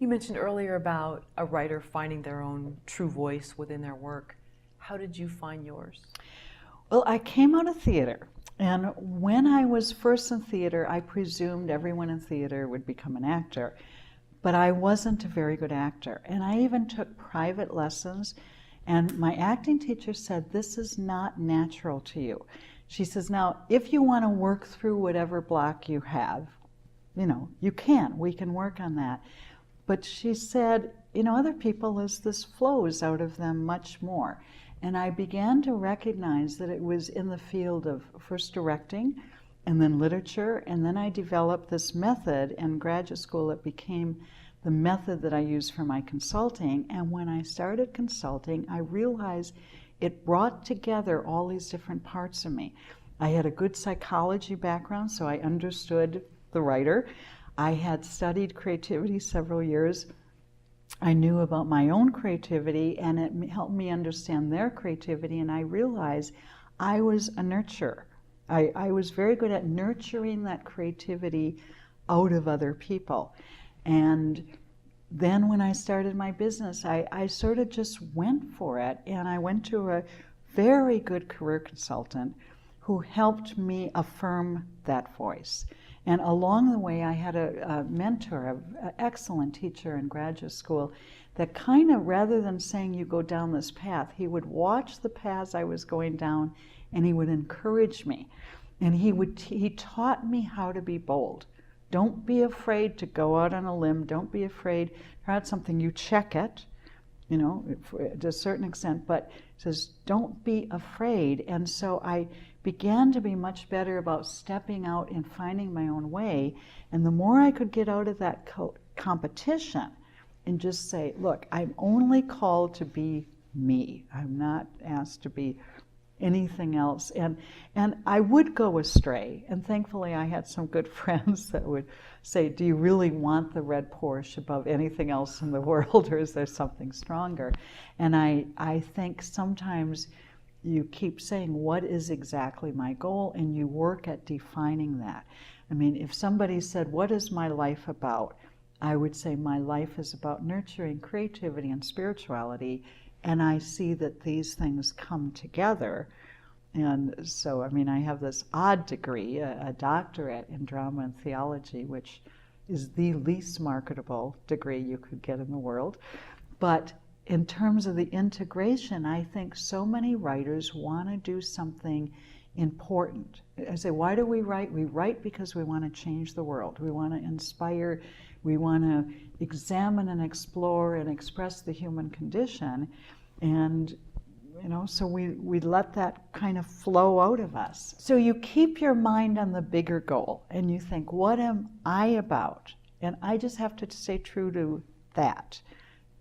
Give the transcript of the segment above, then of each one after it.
You mentioned earlier about a writer finding their own true voice within their work. How did you find yours? Well, I came out of theater, and when I was first in theater, I presumed everyone in theater would become an actor, but I wasn't a very good actor. And I even took private lessons, and my acting teacher said, "This is not natural to you." She says, "Now, if you want to work through whatever block you have, you can. We can work on that." But she said, other people, as this flows out of them much more. And I began to recognize that it was in the field of first directing and then literature. And then I developed this method in graduate school. It became the method that I use for my consulting. And when I started consulting, I realized it brought together all these different parts of me. I had a good psychology background, so I understood the writer. I had studied creativity several years. I knew about my own creativity, and it helped me understand their creativity, and I realized I was a nurturer. I was very good at nurturing that creativity out of other people. And then when I started my business, I sort of just went for it, and I went to a very good career consultant who helped me affirm that voice. And along the way, I had a mentor, an excellent teacher in graduate school, that kind of, rather than saying you go down this path, he would watch the paths I was going down, and he would encourage me. And he taught me how to be bold. Don't be afraid to go out on a limb. Don't be afraid to try out something. You check it, to a certain extent, but he says, don't be afraid. And so I began to be much better about stepping out and finding my own way. And the more I could get out of that competition and just say, look, I'm only called to be me. I'm not asked to be anything else. And I would go astray. And thankfully, I had some good friends that would say, do you really want the red Porsche above anything else in the world, or is there something stronger? And I think sometimes you keep saying, what is exactly my goal? And you work at defining that. I mean, if somebody said, what is my life about? I would say my life is about nurturing creativity and spirituality, and I see that these things come together. And so, I mean, I have this odd degree, a doctorate in drama and theology, which is the least marketable degree you could get in the world. But in terms of the integration, I think so many writers want to do something important. I say, why do we write? We write because we want to change the world. We want to inspire. We want to examine and explore and express the human condition. And, so we let that kind of flow out of us. So you keep your mind on the bigger goal, and you think, what am I about? And I just have to stay true to that.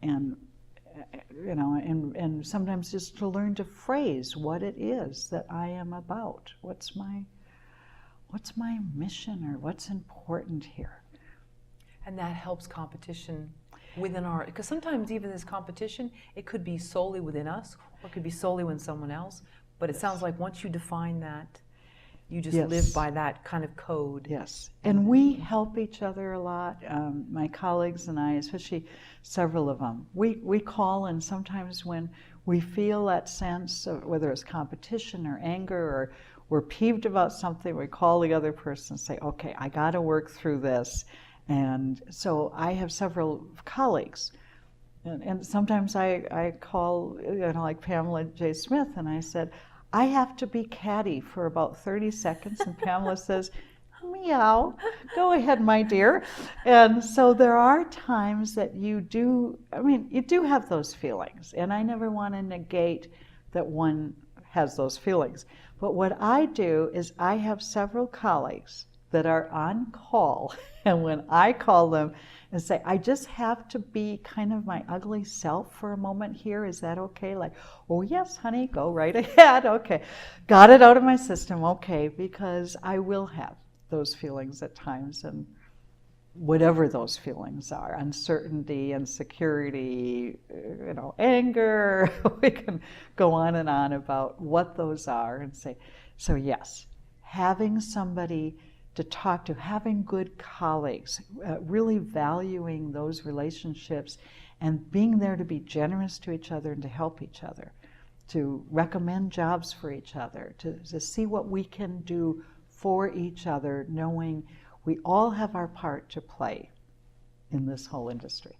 And and sometimes just to learn to phrase what it is that I am about. What's my mission, or what's important here? And that helps competition within because sometimes even this competition, it could be solely within us, or it could be solely with someone else. But it sounds like once you define that, you just live by that kind of code. Yes, and we help each other a lot. My colleagues and I, especially several of them, we call, and sometimes when we feel that sense of whether it's competition or anger, or we're peeved about something, we call the other person and say, okay, I got to work through this. And so I have several colleagues. And sometimes I call, like Pamela J. Smith, and I said, I have to be catty for about 30 seconds. And Pamela says, meow, go ahead, my dear. And so there are times that you do have those feelings. And I never want to negate that one has those feelings. But what I do is I have several colleagues that are on call. And when I call them and say, I just have to be kind of my ugly self for a moment here, is that okay? Like, oh yes, honey, go right ahead. Okay, got it out of my system. Okay, because I will have those feelings at times, and whatever those feelings are, uncertainty, insecurity, anger, we can go on and on about what those are and say, so yes, having somebody to talk to, having good colleagues, really valuing those relationships and being there to be generous to each other and to help each other, to recommend jobs for each other, to see what we can do for each other, knowing we all have our part to play in this whole industry.